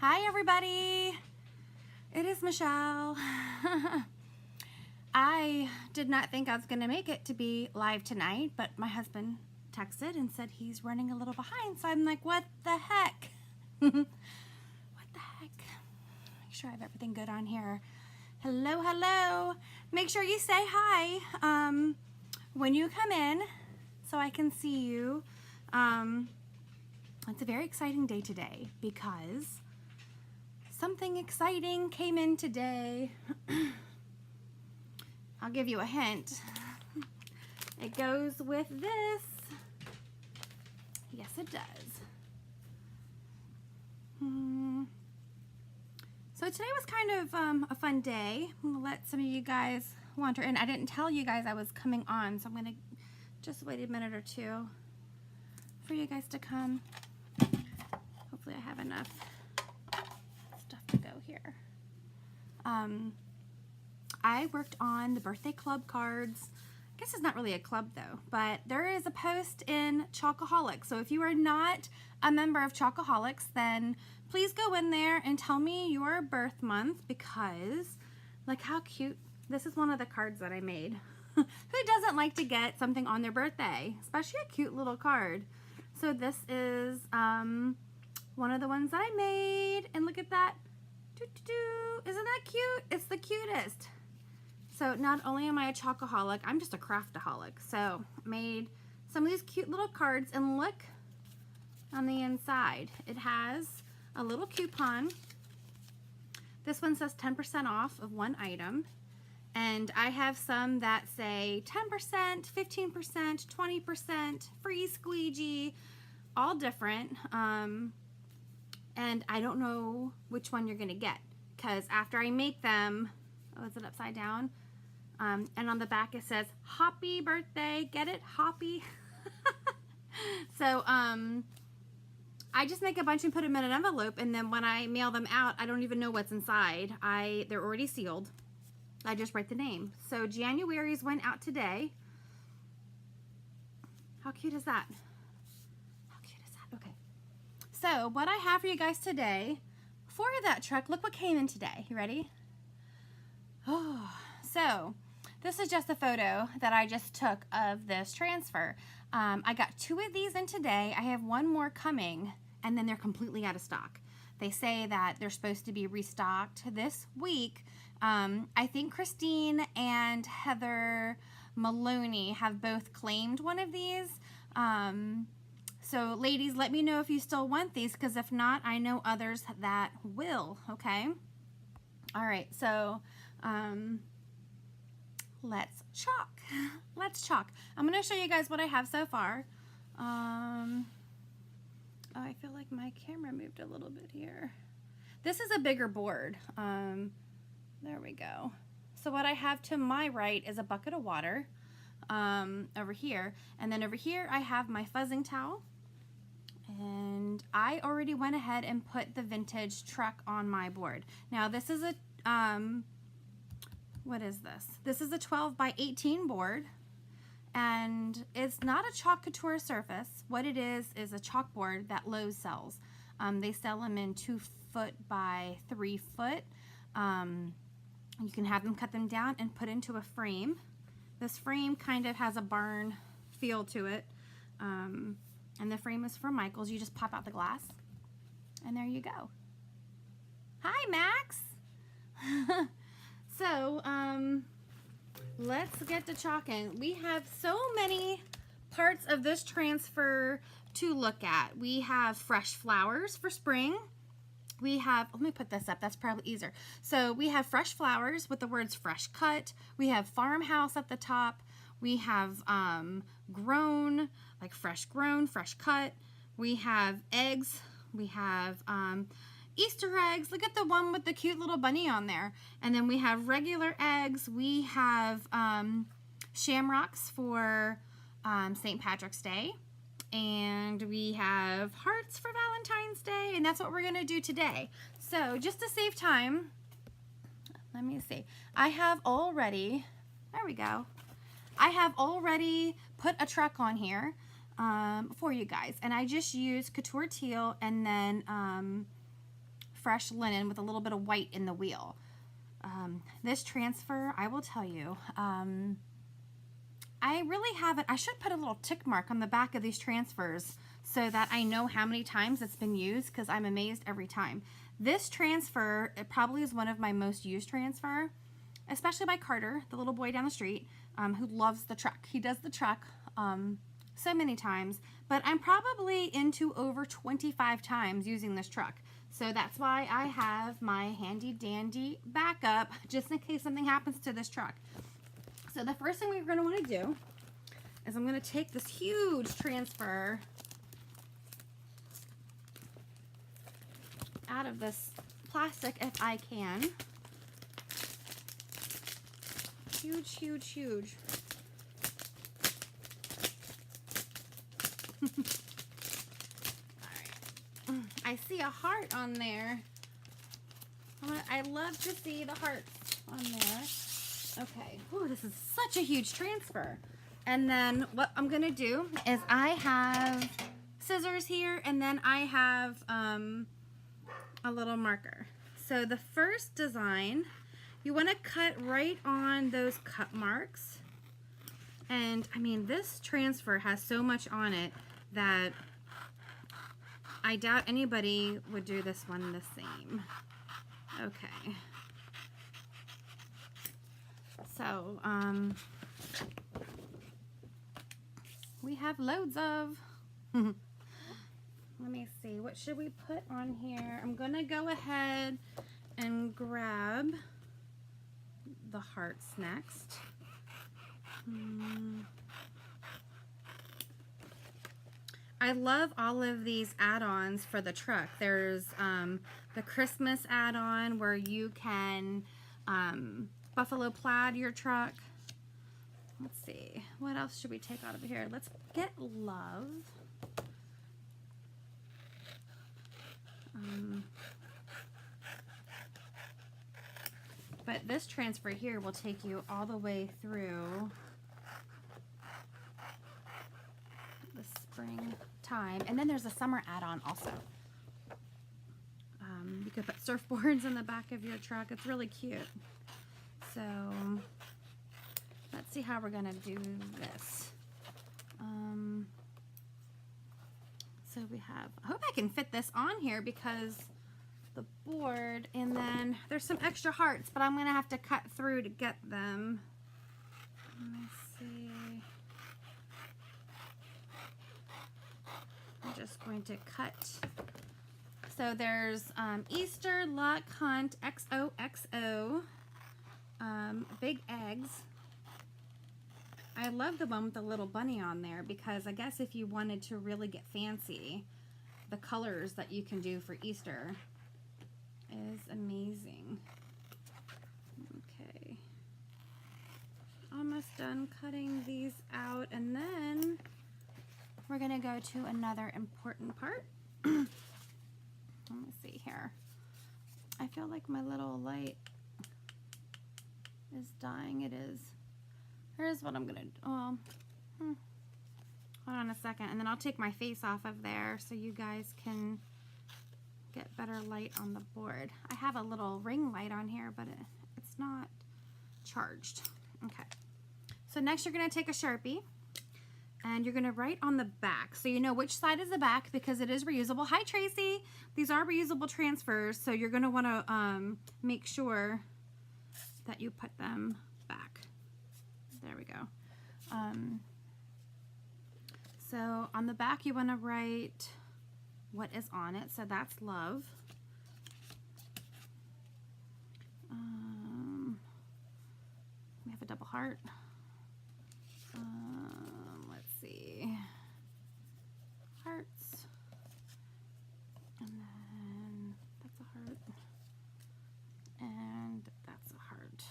Hi everybody, it is Michelle. I did not think I was going to make it to be live tonight, but my husband texted and said he's running a little behind, so I'm like, what the heck? What the heck? Make sure I have everything good on here. Hello, hello. Make sure you say hi when you come in so I can see you. It's a very exciting day today because something exciting came in today. I'll give you a hint. It goes with this. Yes, it does. So today was kind of a fun day. I'm gonna let some of you guys wander in. I didn't tell you guys I was coming on, so I'm gonna just wait a minute or two for you guys to come. Hopefully I have enough stuff to go here. I worked on the birthday club cards. I guess it's not really a club though, but there is a post in Chalkaholic. So if you are not a member of Chalkaholics, then please go in there and tell me your birth month, because look how cute. This is one of the cards that I made. Who doesn't like to get something on their birthday, especially a cute little card? So this is one of the ones that I made, and look at that. Isn't that cute? It's the cutest. So not only am I a Chalkaholic, I'm just a craftaholic. So I made some of these cute little cards, and look on the inside. It has a little coupon. This one says 10% off of one item. And I have some that say 10%, 15%, 20%, free squeegee, all different. And I don't know which one you're gonna get, because after I make them, oh, is it upside down? And on the back it says, happy birthday, get it, hoppy? So I just make a bunch and put them in an envelope, and then when I mail them out, I don't even know what's inside. They're already sealed. I just write the name. So January's went out today. How cute is that? How cute is that? Okay. So what I have for you guys today, for that truck, look what came in today. You ready? Oh, so this is just a photo that I just took of this transfer. I got 2 of these in today. I have 1 more coming, and then they're completely out of stock. They say that they're supposed to be restocked this week. I think Christine and Heather Maloney have both claimed one of these. So ladies, let me know if you still want these, because if not, I know others that will, okay? All right, so let's chalk. Let's chalk. I'm going to show you guys what I have so far. Oh, I feel like my camera moved a little bit here. This is a bigger board. There we go. So what I have to my right is a bucket of water over here. And then over here I have my fuzzing towel. And I already went ahead and put the vintage truck on my board. Now this is a, what is this? This is a 12 by 18 board. And it's not a chalk couture surface. What it is a chalkboard that Lowe's sells. They sell them in 2 foot by 3 foot. You can have them cut them down and put into a frame. This frame kind of has a barn feel to it. And the frame is from Michael's. You just pop out the glass, and there you go. Hi, Max. So, let's get to chalking. We have so many parts of this transfer to look at. We have fresh flowers for spring. We have, let me put this up, that's probably easier. So we have fresh flowers with the words fresh cut. We have farmhouse at the top. We have grown, like fresh grown, fresh cut. We have eggs. We have Easter eggs. Look at the one with the cute little bunny on there. And then we have regular eggs. We have shamrocks for St. Patrick's Day. And we have hearts for Valentine's Day, and that's what we're gonna do today. So just to save time, let me see. I have already, there we go. I have already put a truck on here for you guys, and I just used Couture Teal and then fresh linen with a little bit of white in the wheel. This transfer, I will tell you, I really haven't. I should put a little tick mark on the back of these transfers so that I know how many times it's been used, because I'm amazed every time. This transfer, it probably is one of my most used transfer, especially by Carter, the little boy down the street, who loves the truck. He does the truck so many times, but I'm probably into over 25 times using this truck. So that's why I have my handy dandy backup just in case something happens to this truck. So the first thing we're going to want to do is I'm going to take this huge transfer out of this plastic if I can. Huge, huge, huge. Alright. I see a heart on there. I love to see the hearts on there. Okay. Ooh, this is such a huge transfer. And then what I'm going to do is I have scissors here, and then I have a little marker. So the first design, you want to cut right on those cut marks. And I mean, this transfer has so much on it that I doubt anybody would do this one the same. Okay. So, we have loads of, let me see, what should we put on here? I'm going to go ahead and grab the hearts next. I love all of these add-ons for the truck. There's the Christmas add-on where you can buffalo plaid your truck. Let's see, what else should we take out of here? Let's get love. But this transfer here will take you all the way through the springtime. And then there's a summer add-on also. You could put surfboards in the back of your truck. It's really cute. So let's see how we're going to do this. So we have, I hope I can fit this on here because the board, and then there's some extra hearts, but I'm going to have to cut through to get them. Let me see. I'm just going to cut. So there's Easter, Luck, Hunt, XOXO, Big Eggs. I love the one with the little bunny on there because I guess if you wanted to really get fancy, the colors that you can do for Easter is amazing. Okay. Almost done cutting these out, and then we're going to go to another important part. Let me see here. I feel like my little light is dying. It is. Here's what I'm going to do. Well, hold on a second, and then I'll take my face off of there so you guys can get better light on the board. I have a little ring light on here, but it's not charged. Okay. So next you're going to take a Sharpie, and you're going to write on the back so you know which side is the back because it is reusable. Hi, Tracy. These are reusable transfers, so you're going to want to make sure that you put them back. There we go. So on the back you want to write what is on it. So that's love. We have a double heart. Let's see. Hearts. And then that's a heart. And that's a heart.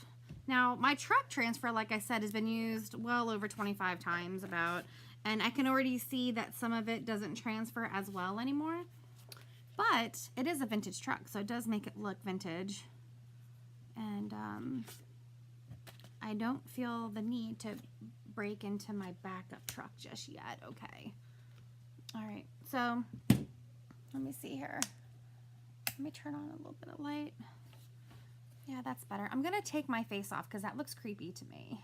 Now, my truck transfer, like I said, has been used well over 25 times about, and I can already see that some of it doesn't transfer as well anymore. But it is a vintage truck, so it does make it look vintage. And I don't feel the need to break into my backup truck just yet. Okay. All right, so let me see here. Let me turn on a little bit of light. Yeah, that's better. I'm gonna take my face off because that looks creepy to me.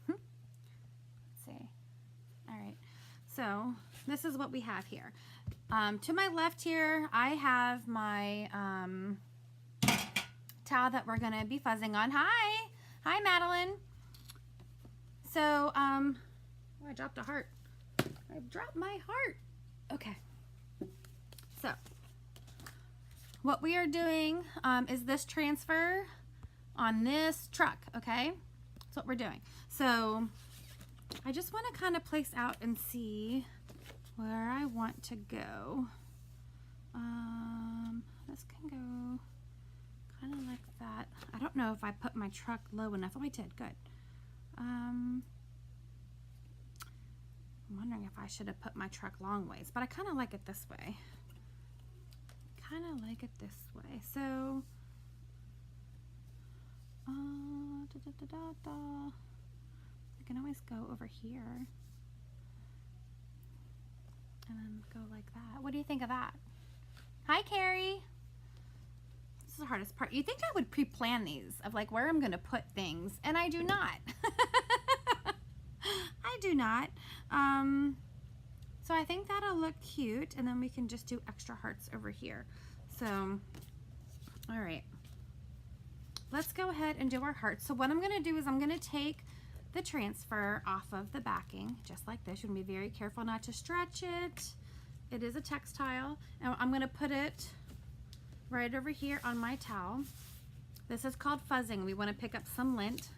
Let's see. All right, so this is what we have here. To my left here, I have my towel that we're gonna be fuzzing on. Hi, Madeline. So, oh, I dropped a heart. I dropped my heart. Okay. So, what we are doing is this transfer on this truck, okay? That's what we're doing. So, I just want to kind of place out and see where I want to go. This can go kind of like that. I don't know if I put my truck low enough. Oh, I did. Good. I'm wondering if I should have put my truck long ways, but I kind of like it this way. So, I can always go over here and then go like that. What do you think of that? Hi, Carrie. This is the hardest part. You'd think I would pre-plan these of like where I'm going to put things, and I do not. I do not. So I think that'll look cute, and then we can just do extra hearts over here. So, all right. Let's go ahead and do our hearts. So what I'm going to do is I'm going to take the transfer off of the backing, just like this. You're going to be very careful not to stretch it. It is a textile, and I'm going to put it right over here on my towel. This is called fuzzing. We want to pick up some lint.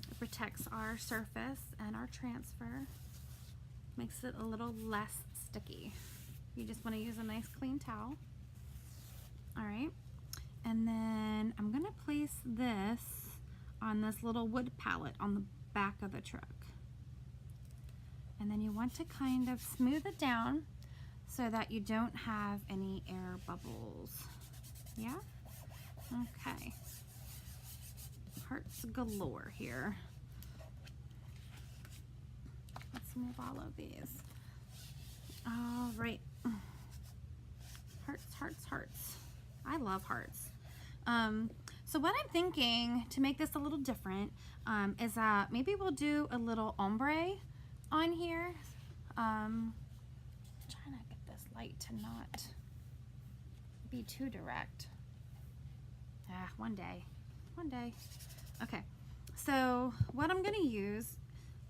It protects our surface and our transfer. Makes it a little less sticky. You just want to use a nice clean towel. All right. And then I'm going to place this on this little wood pallet on the back of the truck. And then you want to kind of smooth it down so that you don't have any air bubbles. Yeah? Okay. Hearts galore here. Let's move all of these. All right. Hearts, hearts, hearts. I love hearts. So what I'm thinking to make this a little different is that maybe we'll do a little ombre on here. I'm trying to get this light to not be too direct. One day. Okay, so what I'm gonna use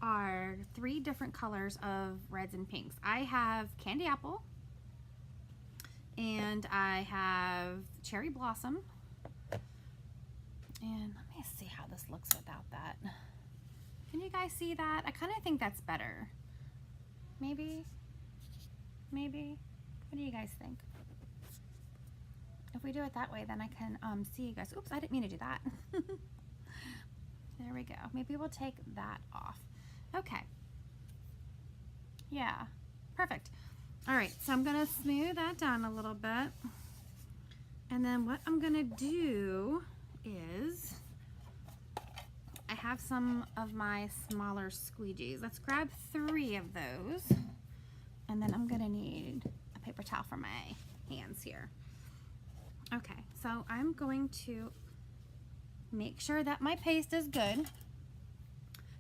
are 3 different colors of reds and pinks. I have candy apple, and I have cherry blossom. And let me see how this looks without that. Can you guys see that? I kind of think that's better. Maybe? What do you guys think? If we do it that way, then I can see you guys. Oops, I didn't mean to do that. There we go. Maybe we'll take that off. Okay. Yeah, perfect. All right, so I'm gonna smooth that down a little bit. And then what I'm gonna do is I have some of my smaller squeegees. Let's grab 3 of those. And then I'm gonna need a paper towel for my hands here. Okay, so I'm going to make sure that my paste is good.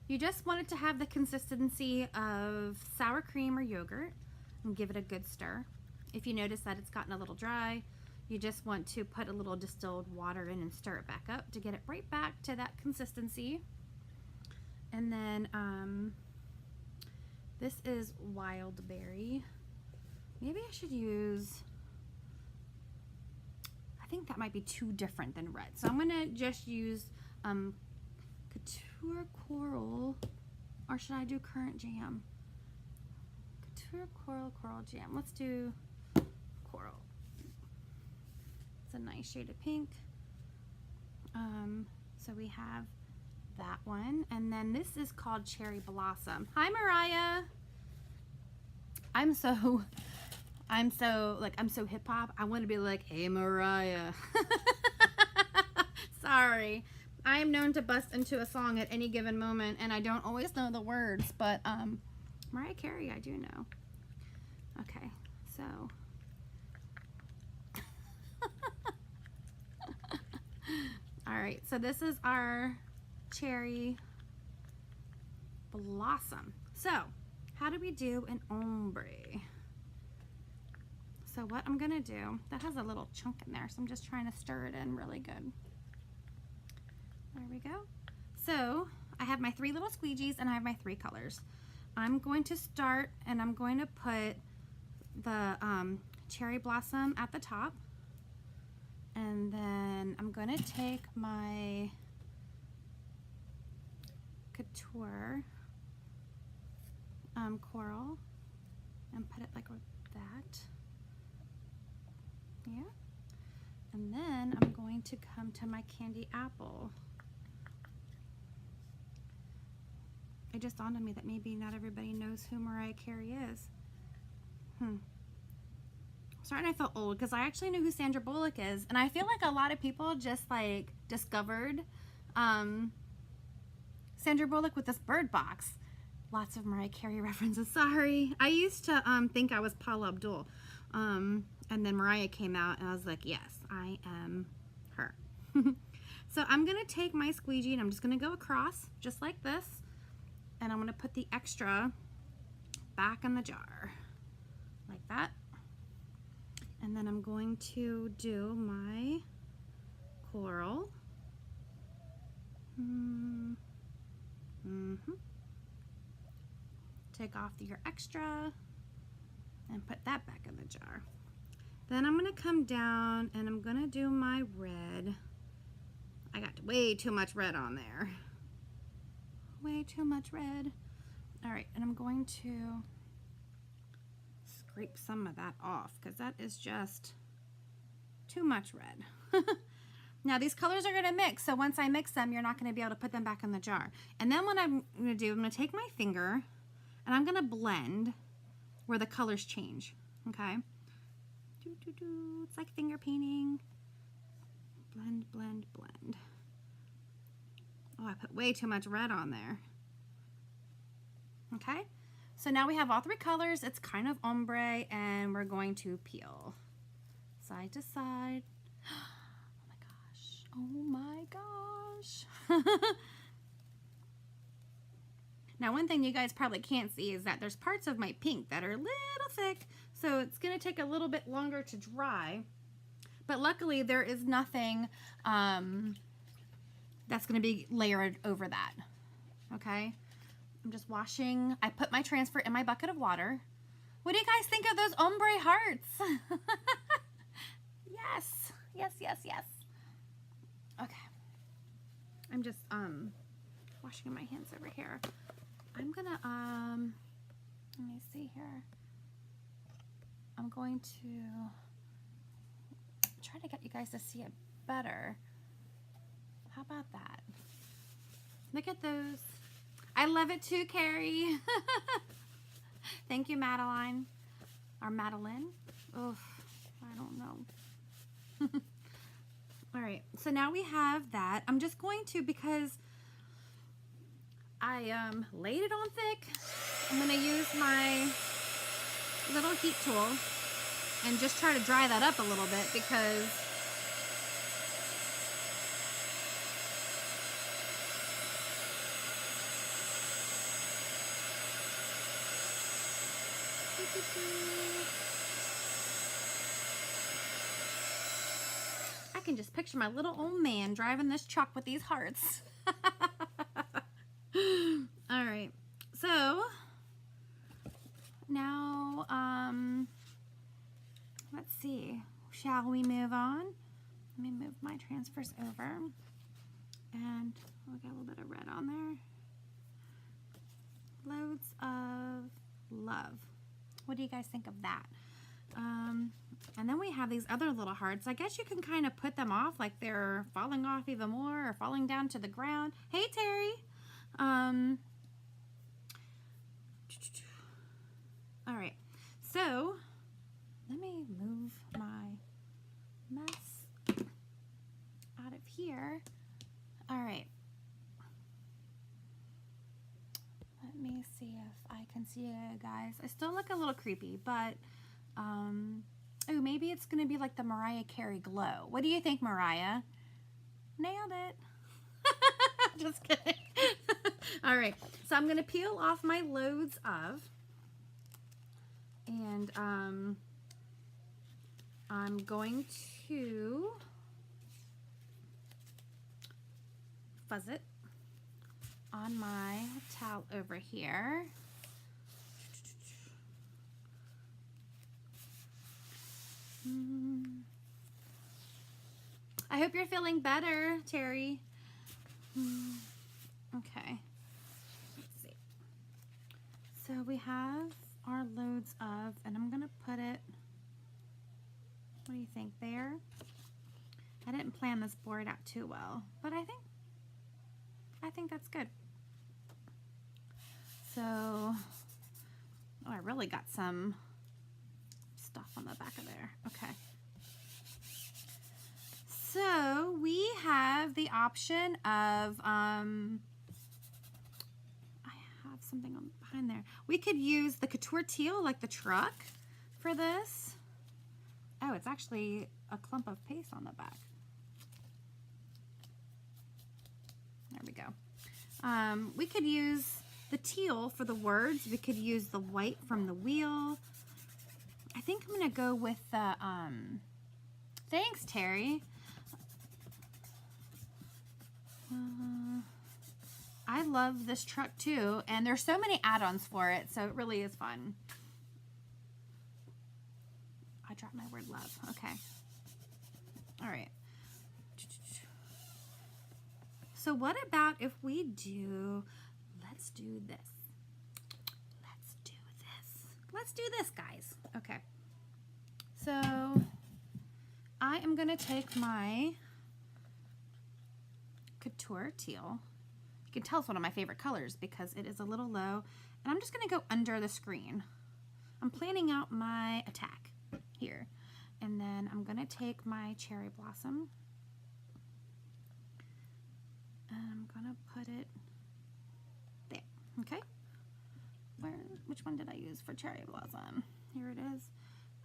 You just want it to have the consistency of sour cream or yogurt, and give it a good stir. If you notice that it's gotten a little dry, you just want to put a little distilled water in and stir it back up to get it right back to that consistency. And then this is wild berry. Maybe I should use, I think that might be too different than red. So I'm gonna just use Couture Coral, or should I do Currant Jam? Couture Coral Jam. Let's do Coral. It's a nice shade of pink. So we have that one, and then this is called Cherry Blossom. Hi, Mariah. I'm so hip hop. I want to be like, hey, Mariah. Sorry. I am known to bust into a song at any given moment, and I don't always know the words, but Mariah Carey, I do know. Okay, so right, so this is our cherry blossom. So how do we do an ombre? So what I'm gonna do, that has a little chunk in there, so I'm just trying to stir it in really good. There we go. So I have my 3 little squeegees and I have my 3 colors. I'm going to start and I'm going to put the cherry blossom at the top, and then I'm going to take my Couture coral and put it like that. Yeah. And then I'm going to come to my candy apple. It just dawned on me that maybe not everybody knows who Mariah Carey is. I'm starting to feel old because I actually knew who Sandra Bullock is, and I feel like a lot of people just like discovered Sandra Bullock with this Bird Box. Lots of Mariah Carey references. Sorry, I used to think I was Paula Abdul, and then Mariah came out, and I was like, yes, I am her. So I'm gonna take my squeegee and I'm just gonna go across just like this, and I'm gonna put the extra back in the jar like that. And then I'm going to do my coral. Take off your extra and put that back in the jar. Then I'm going to come down and I'm going to do my red. I got way too much red on there. Way too much red. All right, and I'm going to scrape some of that off because that is just too much red. Now these colors are going to mix, so once I mix them, you're not going to be able to put them back in the jar. And then what I'm going to do, I'm going to take my finger and I'm going to blend where the colors change, okay? It's like finger painting. Blend, blend, blend. Oh, I put way too much red on there. Okay, so now we have all 3 colors. It's kind of ombre, and we're going to peel side to side. Oh my gosh. Now one thing you guys probably can't see is that there's parts of my pink that are a little thick, so it's going to take a little bit longer to dry, but luckily there is nothing that's going to be layered over that. Okay, I'm just washing. I put my transfer in my bucket of water. What do you guys think of those ombre hearts? Yes, yes, yes, yes. Okay, I'm just washing my hands over here. I'm gonna let me see here. I'm going to try to get you guys to see it better. How about that? Look at those. I love it too, Carrie. Thank you, Madeline. Or Madeline. Oh, I don't know. All right, so now we have that. I'm just going to, because I laid it on thick, I'm going to use my little heat tool and just try to dry that up a little bit, because I can just picture my little old man driving this truck with these hearts. All right, so now let's see, shall we move on? Let me move my transfers over, and we'll get a little bit of red on there. Loads of love. What do you guys think of that? And then we have these other little hearts. I guess you can kind of put them off like they're falling off even more or falling down to the ground. Hey, Terry. All right, so let me move my mess out of here. All right, let me see if I can see you guys. I still look a little creepy, but oh, maybe it's gonna be like the Mariah Carey glow. What do you think, Mariah? nailed it. Just kidding. All right, so I'm gonna peel off my loads of, and I'm going to fuzz it on my towel over here. I hope you're feeling better, Terry. Okay, let's see. So we have our loads of, and I'm gonna put it, what do you think, there? I didn't plan this board out too well, but I think that's good. So, oh, I really got some stuff on the back of there. Okay. So we have the option of, I have something on behind there. We could use the Couture teal, like the truck, for this. Oh, it's actually a clump of paste on the back. There we go. We could use the teal for the words. We could use the white from the wheel. I think I'm gonna go with the, thanks, Terry. I love this truck too, and there's so many add-ons for it, so it really is fun. I dropped my word love. Okay. All right. So what about if we do, let's do this. Let's do this, guys. Okay. So I am going to take my Couture teal. You can tell it's one of my favorite colors because it is a little low. And I'm just going to go under the screen. I'm planning out my attack here. And then I'm going to take my cherry blossom. And I'm going to put it there. Okay? Which one did I use for cherry blossom? Here it is.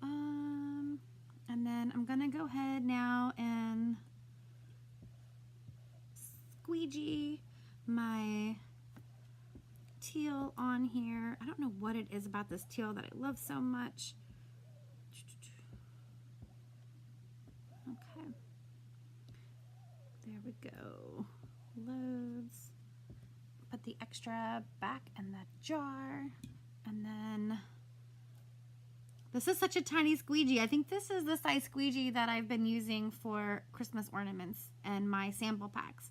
And then I'm going to go ahead now and squeegee my teal on here. I don't know what it is about this teal that I love so much. Okay. There we go. Loads. Put the extra back in the jar. And then this is such a tiny squeegee. I think this is the size squeegee that I've been using for Christmas ornaments and my sample packs.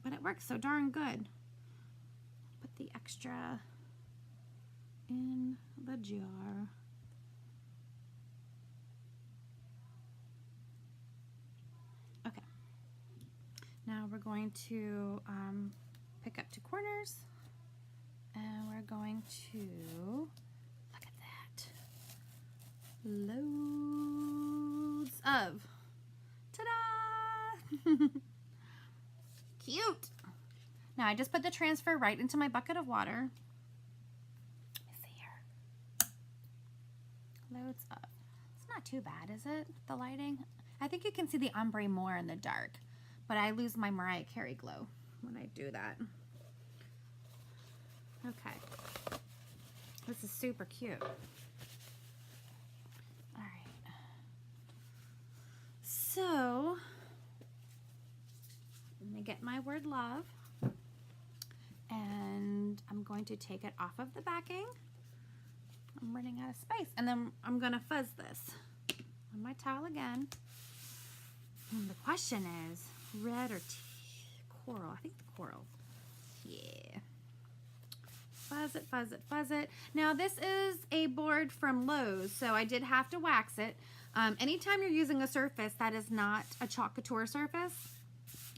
But it works so darn good. Put the extra in the jar. Okay. Now we're going to pick up 2 corners. And we're going to, look at that, loads of, ta-da! Cute! Now I just put the transfer right into my bucket of water. Let's see here. Loads of, it's not too bad, is it, the lighting? I think you can see the ombre more in the dark, but I lose my Mariah Carey glow when I do that. Okay, this is super cute. All right, so let me get my word love, and I'm going to take it off of the backing. I'm running out of space, and then I'm gonna fuzz this on my towel again. And the question is, red or coral? I think the coral. Yeah. Fuzz it, fuzz it, fuzz it. Now this is a board from Lowe's, so I did have to wax it. Anytime you're using a surface that is not a chalk couture surface,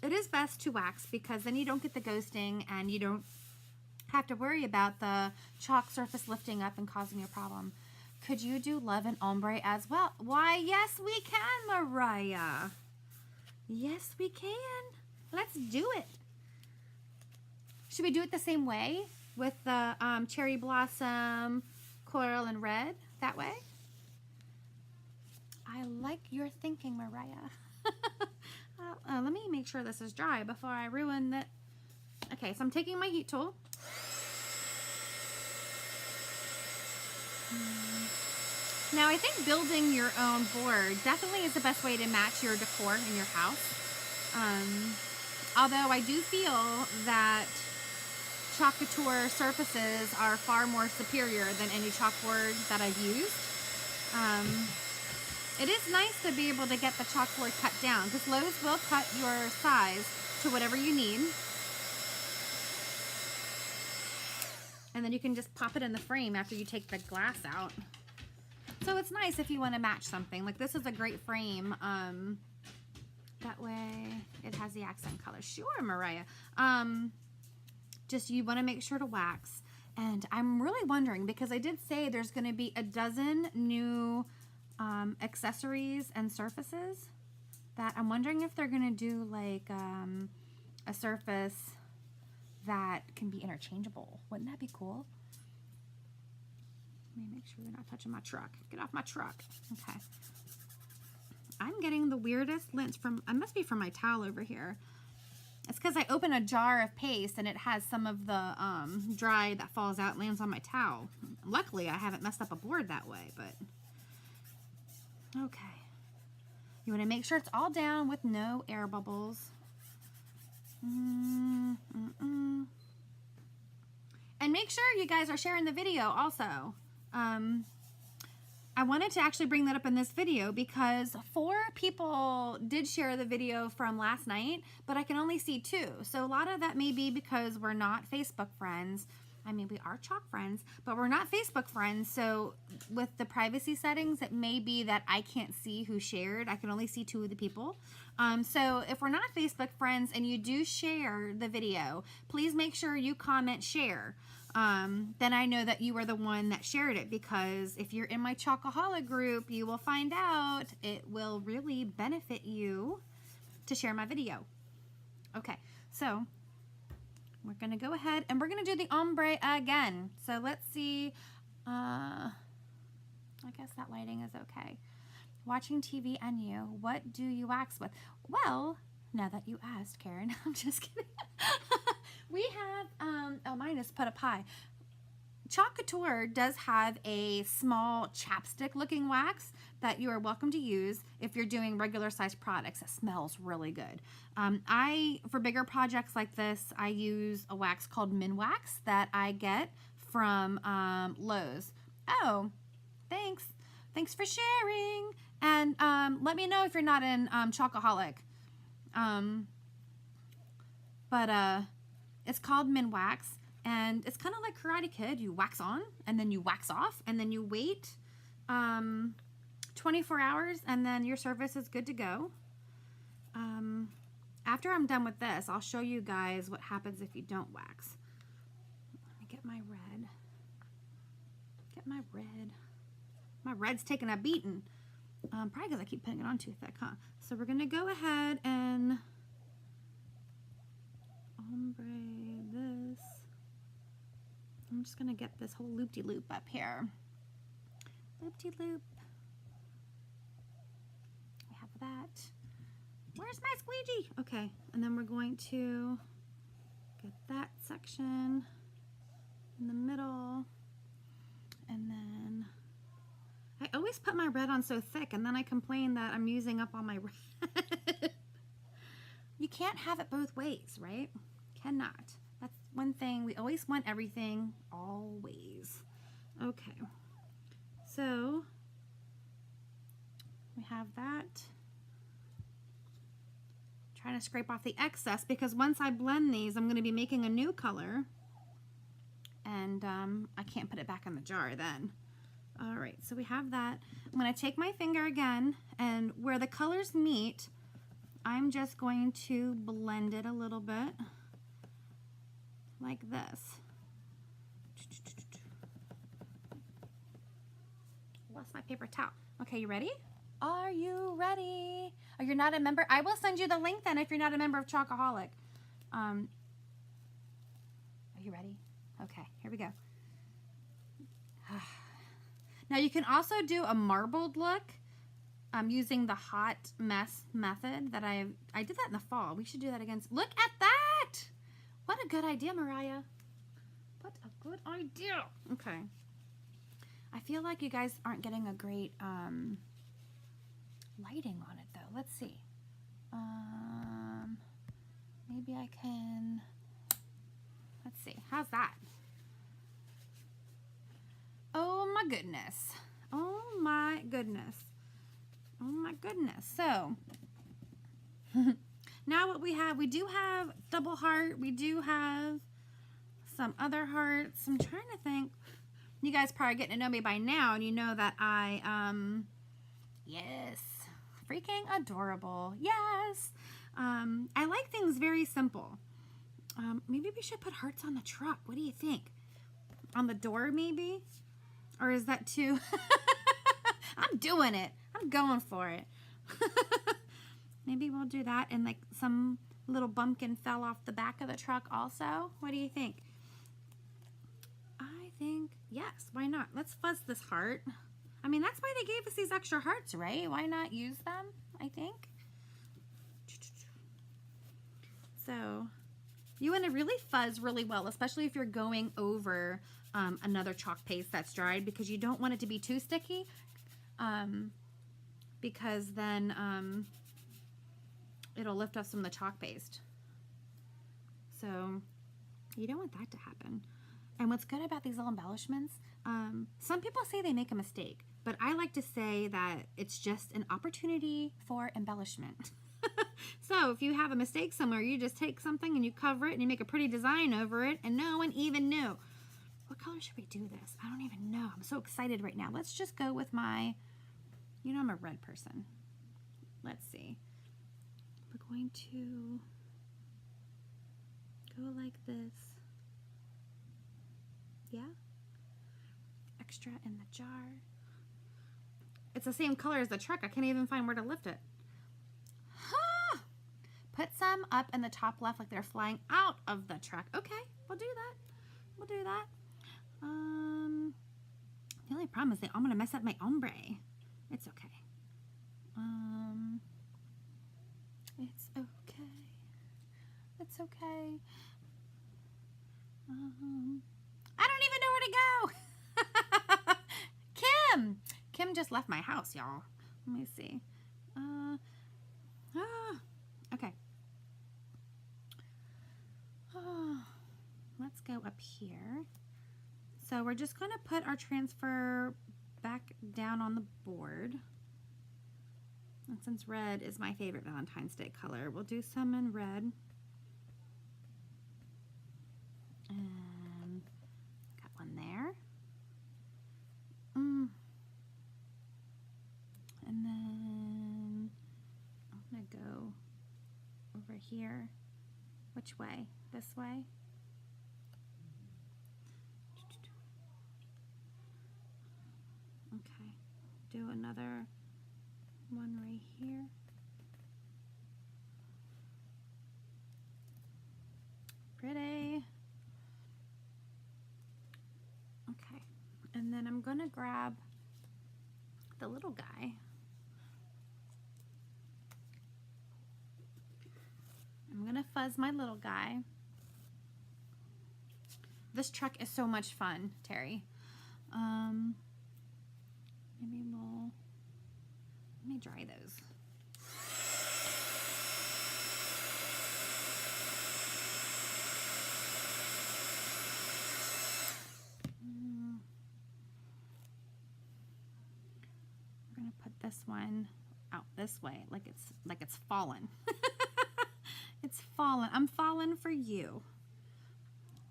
it is best to wax because then you don't get the ghosting and you don't have to worry about the chalk surface lifting up and causing you a problem. Could you do love and ombre as well? Why, yes we can, Mariah. Yes we can. Let's do it. Should we do it the same way? With the cherry blossom, coral, and red, that way? I like your thinking, Mariah. let me make sure this is dry before I ruin it. Okay, so I'm taking my heat tool. Now, I think building your own board definitely is the best way to match your decor in your house. Although I do feel that Couture surfaces are far more superior than any chalkboard that I've used. It is nice to be able to get the chalkboard cut down, because Lowe's will cut your size to whatever you need. And then you can just pop it in the frame after you take the glass out. So it's nice if you want to match something. Like this is a great frame. That way it has the accent color. Sure, Mariah. Just you want to make sure to wax. And I'm really wondering, because I did say there's going to be a dozen new accessories and surfaces, that I'm wondering if they're going to do like a surface that can be interchangeable. Wouldn't that be cool? Let me make sure you're not touching my truck. Get off my truck. Okay. I'm getting the weirdest lints from, it must be from my towel over here. It's because I open a jar of paste and it has some of the dry that falls out and lands on my towel. Luckily, I haven't messed up a board that way, but okay. You want to make sure it's all down with no air bubbles. And make sure you guys are sharing the video also. I wanted to actually bring that up in this video because 4 people did share the video from last night, but I can only see 2. So a lot of that may be because we're not Facebook friends. I mean, we are chalk friends, but we're not Facebook friends. So with the privacy settings, it may be that I can't see who shared. I can only see 2 of the people. So if we're not Facebook friends and you do share the video, please make sure you comment share. Then I know that you were the one that shared it, because if you're in my Chalkaholic group, you will find out it will really benefit you to share my video. Okay, so we're going to go ahead and we're going to do the ombre again. So let's see. I guess that lighting is okay. Watching TV and you, what do you wax with? Well, now that you asked, Karen, I'm just kidding. We have, oh, mine is put up high. Couture does have a small chapstick looking wax that you are welcome to use if you're doing regular size products. It smells really good. For bigger projects like this, I use a wax called Min Wax that I get from Lowe's. Oh, thanks. Thanks for sharing. And let me know if you're not in Chalkaholic. It's called Min Wax, and it's kind of like Karate Kid. You wax on, and then you wax off, and then you wait 24 hours, and then your surface is good to go. After I'm done with this, I'll show you guys what happens if you don't wax. Let me get my red. Get my red. My red's taking a beating. Probably because I keep putting it on too thick, huh? So we're going to go ahead and ombre this. I'm just going to get this whole loop-de-loop up here. Loop-de-loop. We have that. Where's my squeegee? Okay, and then we're going to get that section in the middle. And then I always put my red on so thick, and then I complain that I'm using up all my red. You can't have it both ways, right? Cannot. That's one thing. We always want everything always. Okay. So we have that. Trying to scrape off the excess, because once I blend these, I'm going to be making a new color. And I can't put it back in the jar then. All right, so we have that. I'm going to take my finger again, and where the colors meet, I'm just going to blend it a little bit like this. Lost my paper towel. Okay, you ready? Are you ready? Oh, you're not a member? I will send you the link then if you're not a member of Chalkaholic. Are you ready? Okay, here we go. Now you can also do a marbled look using the hot mess method that I did that in the fall. We should do that again. Look at that! What a good idea, Mariah. What a good idea. Okay. I feel like you guys aren't getting a great lighting on it though. Let's see. Maybe I can, let's see. How's that? Oh my goodness. Oh my goodness. Oh my goodness. So now what we do have double heart. We do have some other hearts. I'm trying to think. You guys probably getting to know me by now, and you know that I, yes, freaking adorable. Yes. I like things very simple. Maybe we should put hearts on the truck. What do you think? On the door, maybe? Or is that too? I'm doing it. I'm going for it. Maybe we'll do that, and like some little bumpkin fell off the back of the truck also. What do you think? I think, yes, why not? Let's fuzz this heart. I mean, that's why they gave us these extra hearts, right? Why not use them, I think? So, you want to really fuzz really well, especially if you're going over another chalk paste that's dried, because you don't want it to be too sticky, because then it'll lift off some of the chalk paste. So, you don't want that to happen. And what's good about these little embellishments, some people say they make a mistake, but I like to say that it's just an opportunity for embellishment. So if you have a mistake somewhere, you just take something and you cover it and you make a pretty design over it, and no one even knew. What color should we do this? I don't even know. I'm so excited right now. Let's just go with my, you know, I'm a red person. Let's see. We're going to go like this. Yeah. Extra in the jar. It's the same color as the truck. I can't even find where to lift it. Huh. Put some up in the top left like they're flying out of the truck. Okay, we'll do that. We'll do that. The only problem is that I'm going to mess up my ombre. It's okay. It's okay. It's okay. I don't even know where to go. Kim just left my house, y'all. Let me see. Okay. Let's go up here. So we're just going to put our transfer back down on the board. And since red is my favorite Valentine's Day color, we'll do some in red. And got one there. And then I'm going to go over here. Which way? This way? Okay. Do another one right here. Pretty. Okay. And then I'm going to grab the little guy. I'm going to fuzz my little guy. This truck is so much fun, Terry. Maybe let me dry those. We're going to put this one out this way, like it's fallen. It's fallen. I'm falling for you.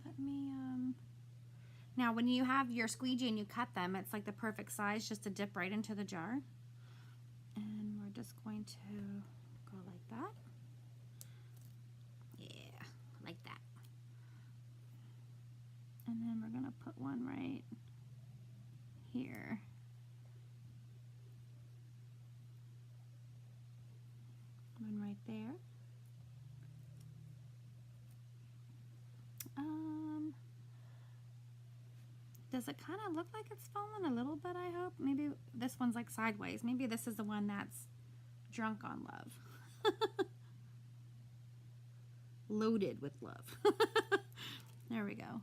Let me, now when you have your squeegee and you cut them, it's like the perfect size just to dip right into the jar. And we're just going to go like that. Yeah, like that. And then we're going to put one right here. One right there. Does it kind of look like it's fallen a little bit, I hope? Maybe this one's like sideways. Maybe this is the one that's drunk on love. Loaded with love. There we go.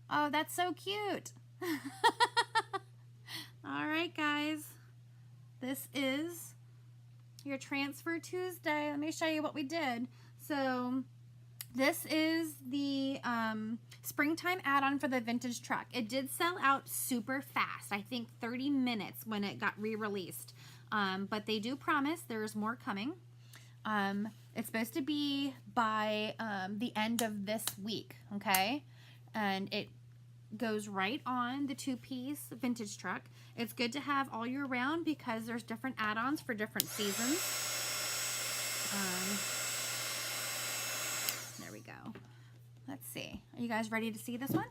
Oh, that's so cute. All right, guys. This is your Transfer Tuesday. Let me show you what we did. So this is the springtime add-on for the vintage truck. It did sell out super fast. I think 30 minutes when it got re-released. But they do promise there's more coming. It's supposed to be by the end of this week, okay? And it goes right on the two-piece vintage truck. It's good to have all year round because there's different add-ons for different seasons. There we go. Let's see. Are you guys ready to see this one?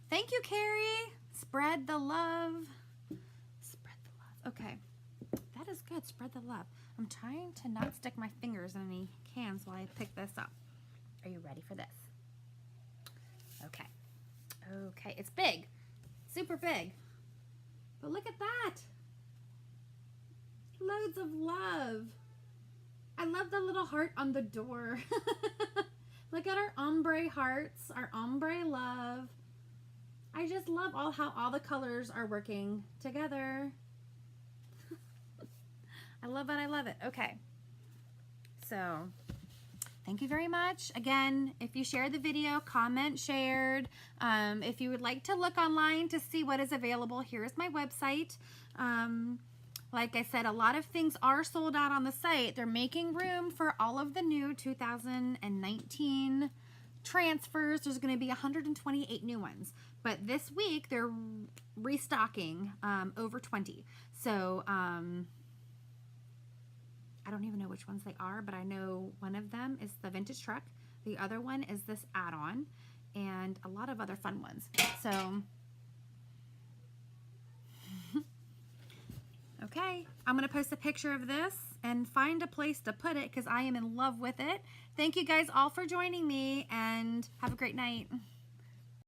Thank you, Carrie. Spread the love. Spread the love. Okay. That is good. Spread the love. I'm trying to not stick my fingers in any cans while I pick this up. Are you ready for this? Okay. Okay. It's big. Super big. But look at that. Loads of love. I love the little heart on the door. Look at our ombre hearts, our ombre love. I just love how all the colors are working together. I love it. I love it. Okay. So, thank you very much. Again, if you shared the video, comment, shared. If you would like to look online to see what is available, here is my website. Like I said, a lot of things are sold out on the site. They're making room for all of the new 2019 transfers. There's going to be 128 new ones. But this week, they're restocking over 20. So, I don't even know which ones they are, but I know one of them is the vintage truck. The other one is this add-on, and a lot of other fun ones. So, okay, I'm going to post a picture of this and find a place to put it because I am in love with it. Thank you guys all for joining me, and have a great night.